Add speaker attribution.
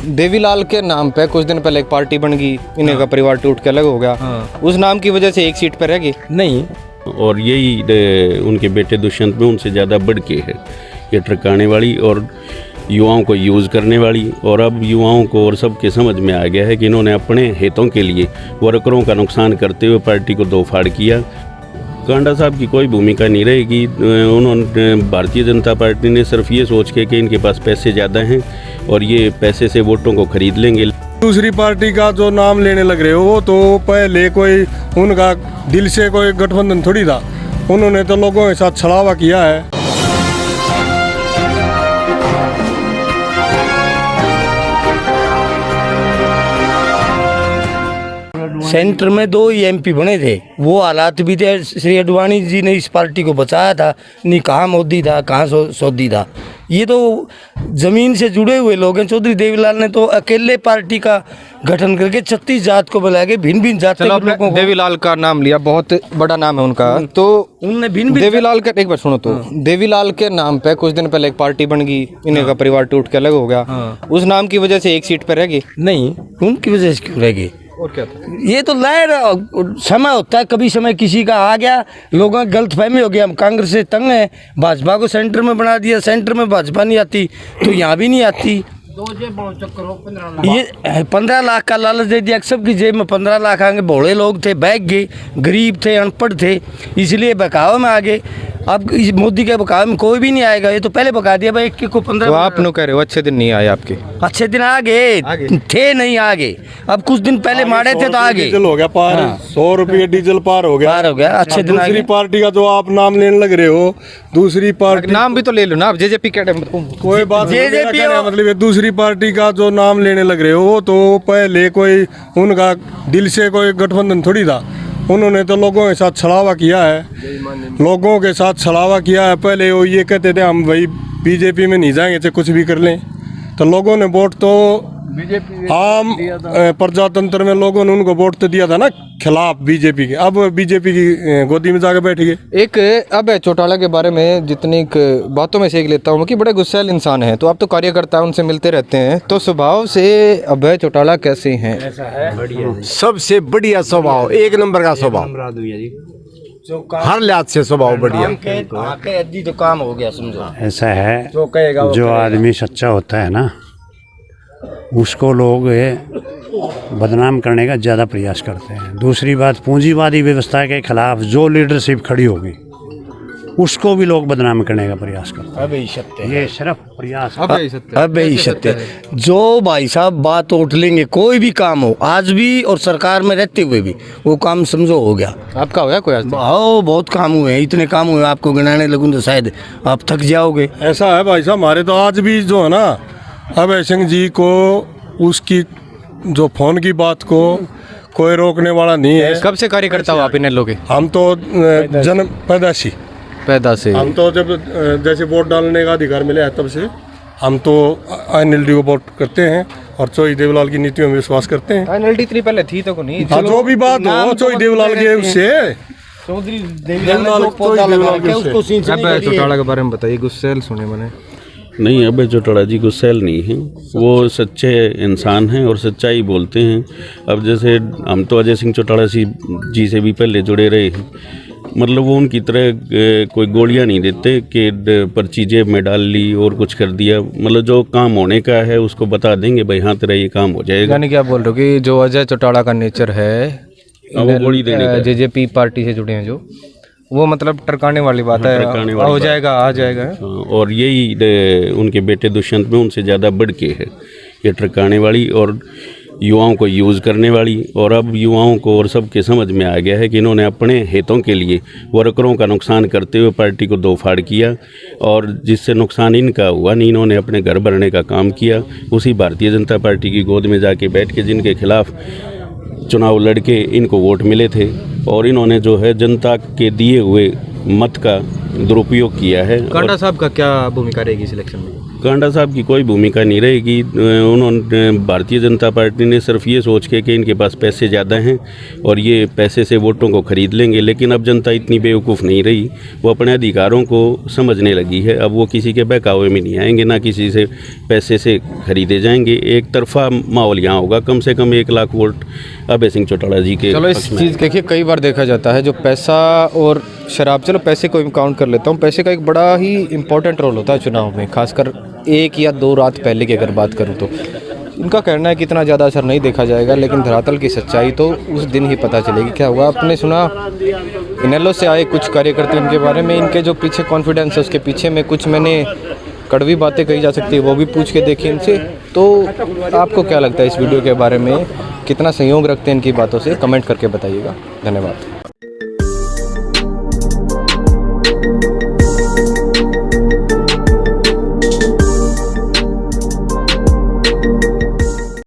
Speaker 1: देवीलाल के नाम पे कुछ दिन पहले एक पार्टी बन गई, इन्हीं का परिवार टूट के अलग हो गया। उस नाम की वजह से एक सीट पर रह गई
Speaker 2: नहीं,
Speaker 3: और यही उनके बेटे दुष्यंत में उनसे ज़्यादा बढ़ के है, ये ट्रकाने वाली और युवाओं को यूज़ करने वाली। और अब युवाओं को और सबके समझ में आ गया है कि इन्होंने अपने हितों के लिए वर्करों का नुकसान करते हुए पार्टी को दो फाड़ किया। कांडा साहब की कोई भूमिका नहीं रहेगी। उन्होंने भारतीय जनता पार्टी ने सिर्फ ये सोच के कि इनके पास पैसे ज़्यादा हैं और ये पैसे से वोटों को खरीद लेंगे।
Speaker 4: दूसरी पार्टी का जो नाम लेने लग रहे हो तो पहले कोई उनका दिल से कोई गठबंधन थोड़ी था, उन्होंने तो लोगों के साथ छलावा किया है।
Speaker 2: सेंटर में 2 ही एमपी बने थे, वो हालात भी थे। श्री अडवाणी जी ने इस पार्टी को बचाया था, नहीं कहाँ मोदी था कहाँ सौदी था। ये तो जमीन से जुड़े हुए लोग हैं। चौधरी देवीलाल ने तो अकेले पार्टी का गठन करके 36 जात को बुलाया के भिन्न भिन्न जात के लोगों को।
Speaker 1: देवीलाल का नाम लिया, बहुत बड़ा नाम है उनका। तो
Speaker 2: उनने भिन्न
Speaker 1: देवीलाल के एक बार सुनो तो देवीलाल के नाम पे कुछ दिन पहले एक पार्टी बन गई, इन्हीं का परिवार टूट के अलग हो गया। उस नाम की वजह से एक सीट पर रह गई।
Speaker 2: नहीं, उनकी वजह से क्यों रह गई?
Speaker 1: और क्या था?
Speaker 2: ये तो लहर समय होता है, कभी समय किसी का आ गया, लोगों की गलतफहमी हो गया। हम कांग्रेस से तंग हैं, भाजपा को सेंटर में बना दिया, सेंटर में भाजपा नहीं आती तो यहाँ भी नहीं आती। ये 15 लाख का लालच दे दिया, सबकी जेब में 15 लाख आएंगे। भोले लोग थे, बैग गए, गरीब थे, अनपढ़ थे, इसलिए बकाव में आ गए। अब इस मोदी के बकाव में कोई भी नहीं आएगा, ये तो पहले बका दिया भाई 21 को 15।
Speaker 1: तो आप नो कह रहे हो अच्छे दिन नहीं आए आपके?
Speaker 2: अच्छे दिन आ गए थे, नहीं आ गए। अब कुछ दिन पहले मारे थे तो आ गए।
Speaker 4: डीजल हो गया पार, 100 रुपये डीजल पार हो गया।
Speaker 2: अच्छे दिन आ
Speaker 4: दूसरी
Speaker 2: गए।
Speaker 4: पार्टी का जो आप नाम लेने लग रहे हो, दूसरी पार्टी
Speaker 1: नाम भी तो ले लो ना, आप जेजेपी के
Speaker 4: कोई बात नहीं, मेरा
Speaker 2: JJP
Speaker 4: कहने का मतलब है दूसरी पार्टी का जो नाम लेने लग रहे हो तो पहले कोई उनका दिल से कोई गठबंधन थोड़ी था, उन्होंने तो लोगों के साथ छलावा किया है। लोगों के साथ छलावा किया है। पहले वो ये कहते थे हम भाई बीजेपी में नहीं जाएंगे चाहे कुछ भी कर लें, तो लोगों ने वोट तो आम प्रजातंत्र में लोगों ने उनको वोट तो दिया था ना खिलाफ बीजेपी के। अब बीजेपी की गोदी में जाकर बैठ गए।
Speaker 1: एक अब चौटाला के बारे में जितनी बातों में से एक लेता हूँ कि बड़े गुस्सैल इंसान हैं, तो आप तो कार्यकर्ता उनसे मिलते रहते हैं, तो स्वभाव से अभय चौटाला कैसे हैं?
Speaker 5: सबसे बढ़िया स्वभाव, एक नंबर का स्वभाव, हर लिहाज से स्वभाव बढ़िया।
Speaker 2: तो काम हो गया समझो।
Speaker 6: ऐसा है, जो आदमी सच्चा होता है ना, उसको लोग बदनाम करने का ज़्यादा प्रयास करते हैं। दूसरी बात, पूंजीवादी व्यवस्था के खिलाफ जो लीडरशिप खड़ी होगी उसको भी लोग बदनाम करने का प्रयास करते हैं।
Speaker 2: अबे सत्य,
Speaker 6: ये सिर्फ प्रयास।
Speaker 2: अबे सत्य। जो भाई साहब बात उठ लेंगे, कोई भी काम हो, आज भी और सरकार में रहते हुए भी, वो काम समझो हो गया।
Speaker 1: आपका हो गया कोई आज?
Speaker 2: बहुत काम हुए हैं, इतने काम हुए आपको गिनाने लगूँ तो शायद आप थक जाओगे।
Speaker 4: ऐसा है भाई साहब, हमारे तो आज भी जो है ना अभय सिंह जी को, उसकी जो फोन की बात को कोई रोकने वाला नहीं है।
Speaker 1: कब से कार्यकर्ता हो आप इन लोग?
Speaker 4: हम तो जन्म पैदा से हम तो जब जैसे वोट डालने का अधिकार मिला है तब से हम तो INLD को वोट करते हैं और चौधरी देवीलाल की नीतियों में विश्वास करते हैं।
Speaker 1: INLD 3 पहले थी तो नहीं,
Speaker 4: हाँ, जो भी बात हो चौधरी देवीलाल के उससे
Speaker 2: चौधरी देवीलाल
Speaker 1: चौटाला के बारे में बताइए। गुस्सैल सुने मैंने।
Speaker 3: नहीं, अभय चौटाला जी गुस्सैल नहीं हैं, वो सच्चे इंसान हैं और सच्चाई बोलते हैं। अब जैसे हम तो अजय सिंह चौटाला जी से भी पहले जुड़े रहे हैं, मतलब वो उनकी तरह कोई गोलियां नहीं देते कि पर्ची जेब में डाल ली और कुछ कर दिया। मतलब जो काम होने का है उसको बता देंगे, भाई हाँ तेरा ये काम हो जाएगा।
Speaker 1: यानी क्या बोल रहे हो कि जो अजय चौटाला का नेचर है,
Speaker 3: वो गोली देने का,
Speaker 1: जेजेपी पार्टी से जुड़े हैं जो, वो मतलब टरकाने वाली बात है, हो जाएगा आ जाएगा।
Speaker 3: और यही उनके बेटे दुष्यंत में उनसे ज़्यादा बढ़ के है, ये टरकाने वाली और युवाओं को यूज़ करने वाली। और अब युवाओं को और सबके समझ में आ गया है कि इन्होंने अपने हितों के लिए वर्करों का नुकसान करते हुए पार्टी को दो फाड़ किया, और जिससे नुकसान इनका हुआ नहीं, इन्होंने अपने घर भरने का काम किया। उसी भारतीय जनता पार्टी की गोद में जाके बैठ के जिनके खिलाफ चुनाव लड़के इनको वोट मिले थे, और इन्होंने जो है जनता के दिए हुए मत का दुरुपयोग किया है।
Speaker 1: कांडा साहब का क्या भूमिका रहेगी इस इलेक्शन में?
Speaker 3: कांडा साहब की कोई भूमिका नहीं रहेगी। उन्होंने भारतीय जनता पार्टी ने सिर्फ ये सोच के कि इनके पास पैसे ज़्यादा हैं और ये पैसे से वोटों को खरीद लेंगे, लेकिन अब जनता इतनी बेवकूफ़ नहीं रही, वो अपने अधिकारों को समझने लगी है। अब वो किसी के बहकावे में नहीं आएंगे, ना किसी से पैसे से खरीदे जाएंगे। एक तरफा माहौल यहाँ होगा, कम से कम 1 लाख वोट अभय सिंह चौटाला जी के
Speaker 1: चलो इस
Speaker 3: पक्ष में।
Speaker 1: चीज़ देखिए, कई बार देखा जाता है जो पैसा और शराब, चलो पैसे को काउंट कर लेता हूँ, पैसे का एक बड़ा ही इम्पोर्टेंट रोल होता है चुनाव में, खासकर 1 या 2 रात पहले की अगर बात करूँ तो। इनका कहना है कि इतना ज़्यादा असर नहीं देखा जाएगा, लेकिन धरातल की सच्चाई तो उस दिन ही पता चलेगी क्या हुआ। आपने सुना इनेलो से आए कुछ कार्यकर्ता, इनके बारे में, इनके जो पीछे कॉन्फिडेंस है उसके पीछे में कुछ मैंने कड़वी बातें कही जा सकती है, वो भी पूछ के देखिए इनसे। तो आपको क्या लगता है इस वीडियो के बारे में, कितना संयोग रखते हैं इनकी बातों से, कमेंट करके बताइएगा। धन्यवाद।